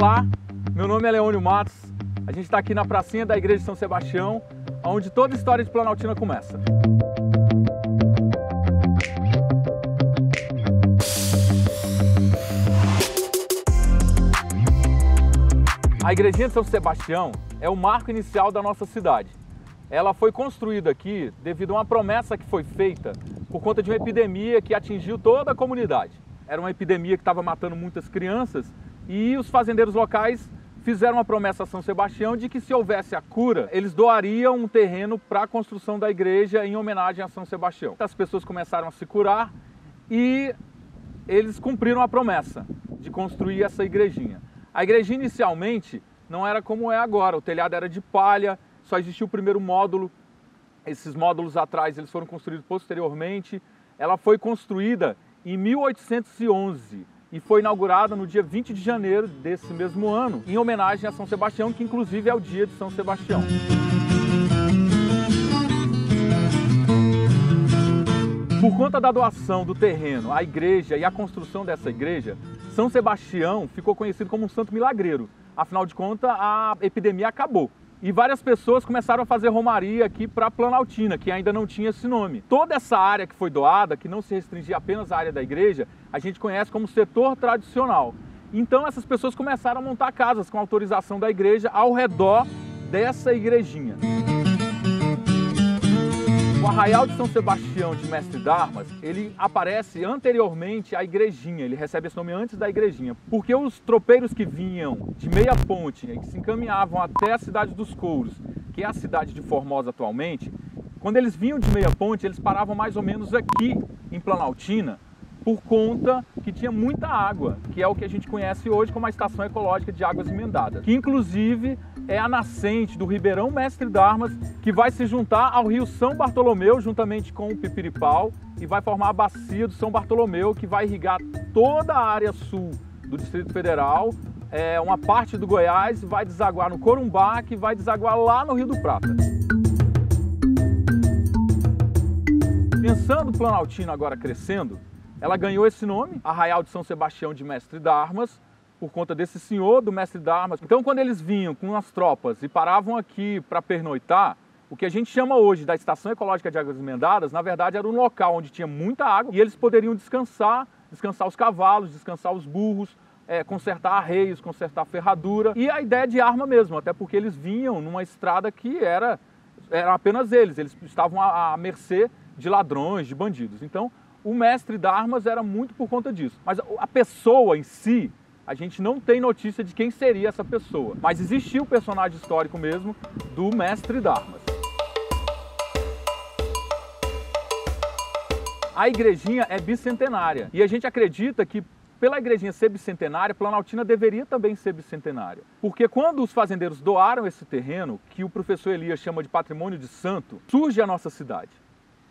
Olá, meu nome é Leônio Matos, a gente está aqui na pracinha da Igreja de São Sebastião, onde toda a história de Planaltina começa. A Igrejinha de São Sebastião é o marco inicial da nossa cidade. Ela foi construída aqui devido a uma promessa que foi feita por conta de uma epidemia que atingiu toda a comunidade. Era uma epidemia que estava matando muitas crianças e os fazendeiros locais fizeram uma promessa a São Sebastião de que, se houvesse a cura, eles doariam um terreno para a construção da igreja em homenagem a São Sebastião. As pessoas começaram a se curar e eles cumpriram a promessa de construir essa igrejinha. A igrejinha inicialmente não era como é agora, o telhado era de palha, só existia o primeiro módulo, esses módulos atrás eles foram construídos posteriormente. Ela foi construída em 1811 e foi inaugurada no dia 20 de janeiro desse mesmo ano, em homenagem a São Sebastião, que inclusive é o dia de São Sebastião. Por conta da doação do terreno à igreja e a construção dessa igreja, São Sebastião ficou conhecido como um santo milagreiro. Afinal de contas, a epidemia acabou. E várias pessoas começaram a fazer romaria aqui para Planaltina, que ainda não tinha esse nome. Toda essa área que foi doada, que não se restringia apenas à área da igreja, a gente conhece como setor tradicional. Então essas pessoas começaram a montar casas com autorização da igreja ao redor dessa igrejinha. O Arraial de São Sebastião de Mestre d'Armas, ele aparece anteriormente à igrejinha, ele recebe esse nome antes da igrejinha, porque os tropeiros que vinham de Meia Ponte e que se encaminhavam até a cidade dos Couros, que é a cidade de Formosa atualmente, quando eles vinham de Meia Ponte, eles paravam mais ou menos aqui em Planaltina, por conta que tinha muita água, que é o que a gente conhece hoje como a Estação Ecológica de Águas Emendadas, que inclusive é a nascente do Ribeirão Mestre d'Armas, que vai se juntar ao rio São Bartolomeu, juntamente com o Pipiripau, e vai formar a bacia do São Bartolomeu, que vai irrigar toda a área sul do Distrito Federal, uma parte do Goiás, vai desaguar no Corumbá, que vai desaguar lá no Rio do Prata. Pensando Planaltina agora crescendo, ela ganhou esse nome, Arraial de São Sebastião de Mestre d'Armas, por conta desse senhor do Mestre d'Armas. Então, quando eles vinham com as tropas e paravam aqui para pernoitar, o que a gente chama hoje da Estação Ecológica de Águas Emendadas, na verdade era um local onde tinha muita água e eles poderiam descansar os cavalos, descansar os burros, consertar arreios, consertar ferradura e a ideia de arma mesmo, até porque eles vinham numa estrada que era apenas eles estavam à mercê de ladrões, de bandidos. Então, o Mestre d'Armas era muito por conta disso. Mas a pessoa em si, a gente não tem notícia de quem seria essa pessoa. Mas existiu o personagem histórico mesmo do Mestre d'Armas. A igrejinha é bicentenária. E a gente acredita que, pela igrejinha ser bicentenária, Planaltina deveria também ser bicentenária. Porque quando os fazendeiros doaram esse terreno, que o professor Elias chama de patrimônio de santo, surge a nossa cidade.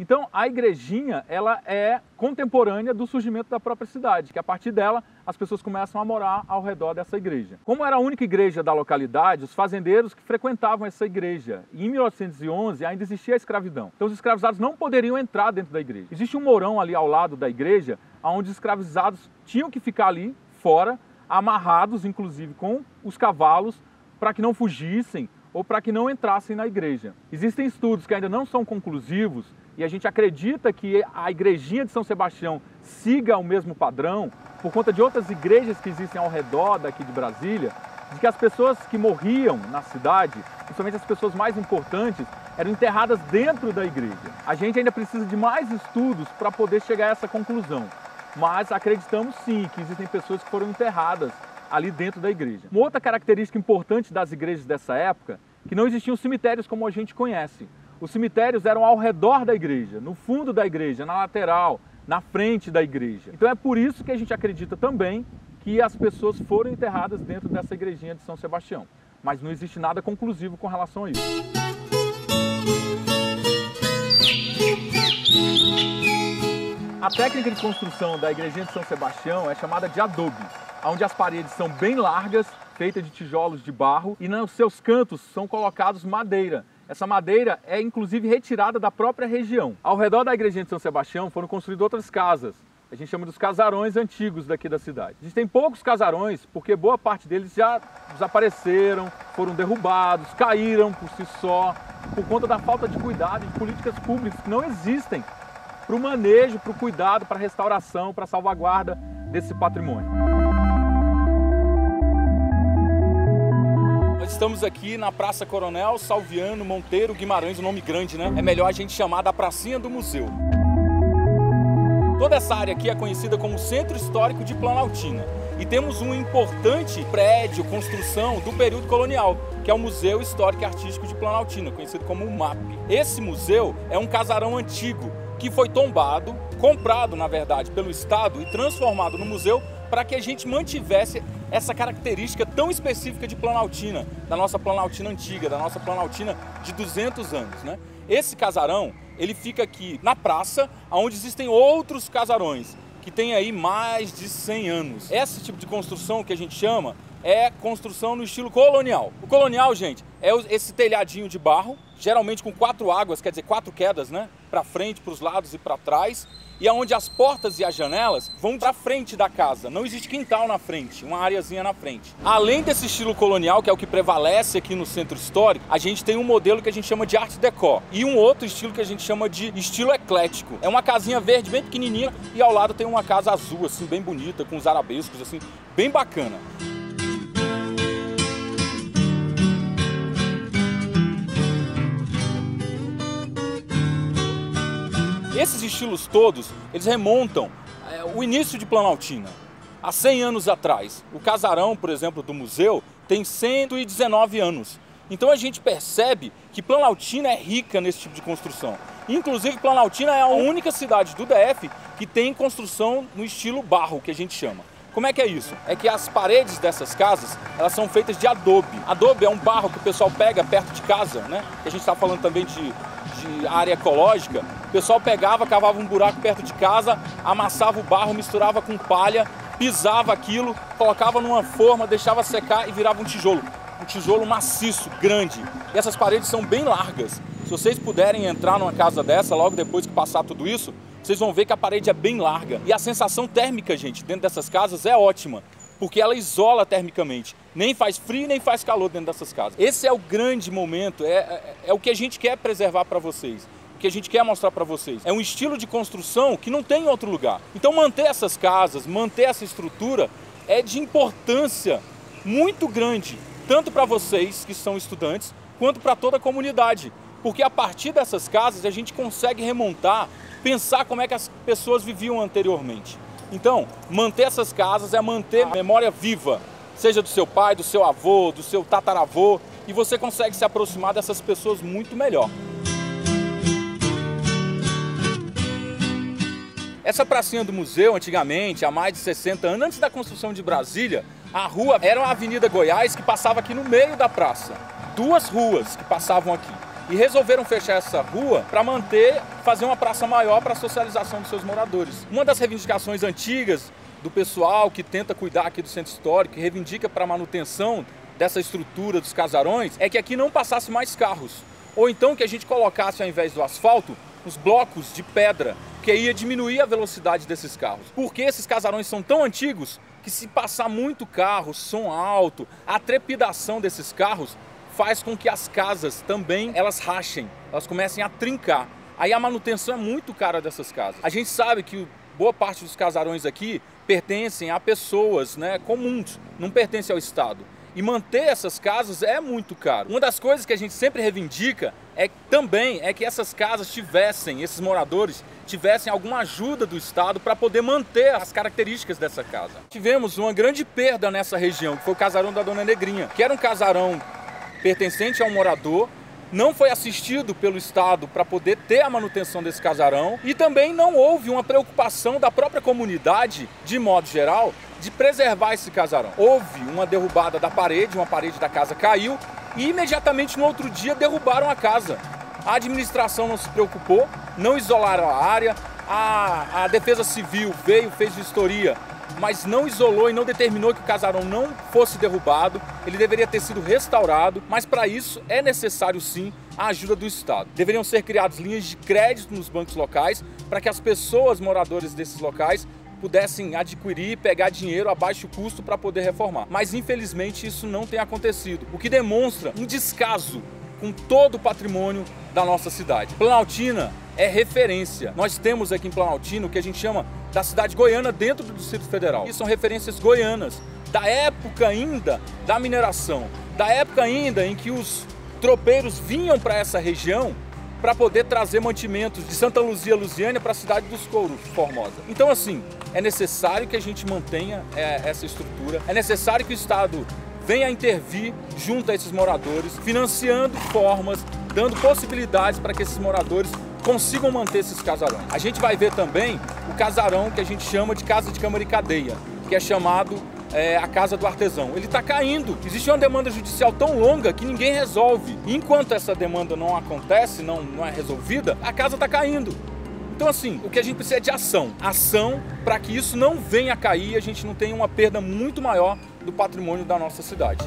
Então, a igrejinha, ela é contemporânea do surgimento da própria cidade, que a partir dela as pessoas começam a morar ao redor dessa igreja. Como era a única igreja da localidade, os fazendeiros que frequentavam essa igreja. E em 1811 ainda existia a escravidão. Então, os escravizados não poderiam entrar dentro da igreja. Existe um mourão ali ao lado da igreja, onde os escravizados tinham que ficar ali fora, amarrados, inclusive, com os cavalos, para que não fugissem ou para que não entrassem na igreja. Existem estudos que ainda não são conclusivos, e a gente acredita que a igrejinha de São Sebastião siga o mesmo padrão, por conta de outras igrejas que existem ao redor daqui de Brasília, de que as pessoas que morriam na cidade, principalmente as pessoas mais importantes, eram enterradas dentro da igreja. A gente ainda precisa de mais estudos para poder chegar a essa conclusão, mas acreditamos sim que existem pessoas que foram enterradas ali dentro da igreja. Uma outra característica importante das igrejas dessa época, que não existiam cemitérios como a gente conhece. Os cemitérios eram ao redor da igreja, no fundo da igreja, na lateral, na frente da igreja. Então é por isso que a gente acredita também que as pessoas foram enterradas dentro dessa igrejinha de São Sebastião. Mas não existe nada conclusivo com relação a isso. A técnica de construção da igrejinha de São Sebastião é chamada de adobe, onde as paredes são bem largas, feitas de tijolos de barro, e nos seus cantos são colocados madeira. Essa madeira é inclusive retirada da própria região. Ao redor da igrejinha de São Sebastião foram construídas outras casas, a gente chama dos casarões antigos daqui da cidade. A gente tem poucos casarões porque boa parte deles já desapareceram, foram derrubados, caíram por si só, por conta da falta de cuidado e de políticas públicas que não existem para o manejo, para o cuidado, para a restauração, para a salvaguarda desse patrimônio. Nós estamos aqui na Praça Coronel Salviano Monteiro Guimarães, um nome grande, né? É melhor a gente chamar da pracinha do museu. Toda essa área aqui é conhecida como Centro Histórico de Planaltina. E temos um importante prédio, construção do período colonial, que é o Museu Histórico e Artístico de Planaltina, conhecido como o MAP. Esse museu é um casarão antigo que foi tombado, comprado, na verdade, pelo Estado e transformado no museu para que a gente mantivesse essa característica tão específica de Planaltina, da nossa Planaltina antiga, da nossa Planaltina de 200 anos, né? Esse casarão, ele fica aqui na praça, onde existem outros casarões, que tem aí mais de 100 anos. Esse tipo de construção que a gente chama é construção no estilo colonial. O colonial, gente, é esse telhadinho de barro, geralmente com 4 águas, quer dizer, 4 quedas, né? Para frente, para os lados e para trás. E é onde as portas e as janelas vão para frente da casa. Não existe quintal na frente, uma areazinha na frente. Além desse estilo colonial, que é o que prevalece aqui no centro histórico, a gente tem um modelo que a gente chama de Art Deco e um outro estilo que a gente chama de estilo eclético. É uma casinha verde bem pequenininha e ao lado tem uma casa azul, assim, bem bonita, com os arabescos, assim, bem bacana. Esses estilos todos, eles remontam o início de Planaltina, há 100 anos atrás. O casarão, por exemplo, do museu, tem 119 anos. Então a gente percebe que Planaltina é rica nesse tipo de construção. Inclusive, Planaltina é a única cidade do DF que tem construção no estilo barro, que a gente chama. Como é que é isso? É que as paredes dessas casas, elas são feitas de adobe. Adobe é um barro que o pessoal pega perto de casa, né? Que a gente está falando também de área ecológica. O pessoal pegava, cavava um buraco perto de casa, amassava o barro, misturava com palha, pisava aquilo, colocava numa forma, deixava secar e virava um tijolo maciço, grande. E essas paredes são bem largas. Se vocês puderem entrar numa casa dessa, logo depois que passar tudo isso, vocês vão ver que a parede é bem larga. E a sensação térmica, gente, dentro dessas casas é ótima, porque ela isola termicamente. Nem faz frio, nem faz calor dentro dessas casas. Esse é o grande momento, é o que a gente quer preservar para vocês, o que a gente quer mostrar para vocês. É um estilo de construção que não tem em outro lugar. Então manter essas casas, manter essa estrutura é de importância muito grande, tanto para vocês que são estudantes, quanto para toda a comunidade. Porque a partir dessas casas a gente consegue remontar, pensar como é que as pessoas viviam anteriormente. Então, manter essas casas é manter a memória viva, seja do seu pai, do seu avô, do seu tataravô, e você consegue se aproximar dessas pessoas muito melhor. Essa pracinha do museu, antigamente, há mais de 60 anos, antes da construção de Brasília, a rua era a Avenida Goiás, que passava aqui no meio da praça. 2 ruas que passavam aqui. E resolveram fechar essa rua para fazer uma praça maior para a socialização dos seus moradores. Uma das reivindicações antigas do pessoal que tenta cuidar aqui do centro histórico, que reivindica para a manutenção dessa estrutura dos casarões, é que aqui não passasse mais carros. Ou então que a gente colocasse, ao invés do asfalto, os blocos de pedra, que ia diminuir a velocidade desses carros. Porque esses casarões são tão antigos que se passar muito carro, som alto, a trepidação desses carros faz com que as casas também elas rachem, elas comecem a trincar. Aí a manutenção é muito cara dessas casas. A gente sabe que boa parte dos casarões aqui pertencem a pessoas, né, comuns, não pertencem ao Estado. E manter essas casas é muito caro. Uma das coisas que a gente sempre reivindica também é que essas casas esses moradores tivessem alguma ajuda do Estado para poder manter as características dessa casa. Tivemos uma grande perda nessa região, que foi o casarão da Dona Negrinha, que era um casarão pertencente a um morador, não foi assistido pelo Estado para poder ter a manutenção desse casarão e também não houve uma preocupação da própria comunidade, de modo geral, de preservar esse casarão. Houve uma derrubada da parede, uma parede da casa caiu e imediatamente no outro dia derrubaram a casa. A administração não se preocupou, não isolaram a área, a Defesa Civil veio, fez vistoria, mas não isolou e não determinou que o casarão não fosse derrubado, ele deveria ter sido restaurado, mas para isso é necessário sim a ajuda do Estado. Deveriam ser criadas linhas de crédito nos bancos locais para que as pessoas moradoras desses locais pudessem adquirir, pegar dinheiro a baixo custo para poder reformar. Mas infelizmente isso não tem acontecido, o que demonstra um descaso com todo o patrimônio da nossa cidade. Planaltina é referência. Nós temos aqui em Planaltina o que a gente chama da cidade goiana dentro do Distrito Federal. E são referências goianas, da época ainda da mineração, da época ainda em que os tropeiros vinham para essa região para poder trazer mantimentos de Santa Luzia, Lusiânia, para a cidade dos Couros, Formosa. Então, assim, é necessário que a gente mantenha essa estrutura, é necessário que o Estado venha intervir junto a esses moradores, financiando formas, dando possibilidades para que esses moradores consigam manter esses casarões. A gente vai ver também o casarão que a gente chama de casa de câmara e cadeia, que é chamado a Casa do Artesão. Ele está caindo. Existe uma demanda judicial tão longa que ninguém resolve. E enquanto essa demanda não acontece, não é resolvida, a casa está caindo. Então, assim, o que a gente precisa é de ação. Ação para que isso não venha a cair e a gente não tenha uma perda muito maior do patrimônio da nossa cidade.